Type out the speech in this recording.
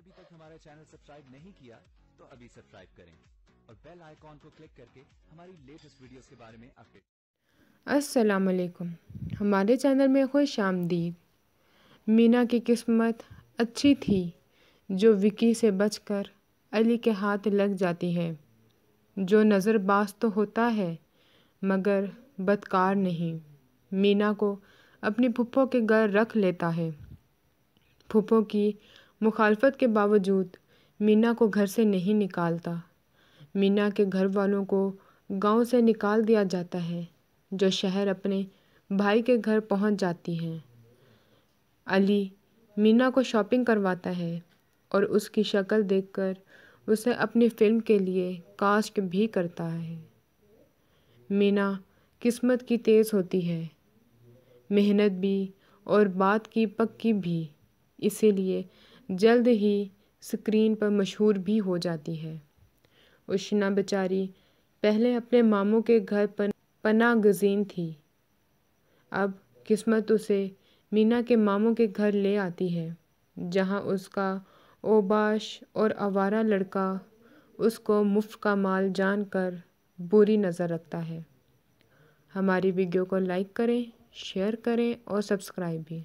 अभी तक हमारा चैनल सब्सक्राइब नहीं किया तो अभी सब्सक्राइब करें और बेल आइकॉन को क्लिक करके हमारी लेटेस्ट वीडियोस के बारे में अपडेट। अस्सलाम वालेकुम। हमारे चैनल में खुश आमदीद। मीना की किस्मत अच्छी थी जो विकी से बचकर अली के हाथ लग जाती है, जो नज़रबाज तो होता है मगर बदकार नहीं। मीना को अपनी फूफो के घर रख लेता है। फूफो की मुखालफत के बावजूद मीना को घर से नहीं निकालता। मीना के घर वालों को गांव से निकाल दिया जाता है, जो शहर अपने भाई के घर पहुंच जाती हैं। अली मीना को शॉपिंग करवाता है और उसकी शक्ल देखकर उसे अपनी फ़िल्म के लिए कास्ट भी करता है। मीना किस्मत की तेज़ होती है, मेहनत भी और बात की पक्की भी, इसीलिए जल्द ही स्क्रीन पर मशहूर भी हो जाती है। उशना बेचारी पहले अपने मामू के घर पर पनाह गज़ीन थी। अब किस्मत उसे मीना के मामू के घर ले आती है, जहां उसका ओबाश और आवारा लड़का उसको मुफ्त का माल जानकर बुरी नज़र रखता है। हमारी वीडियो को लाइक करें, शेयर करें और सब्सक्राइब भी।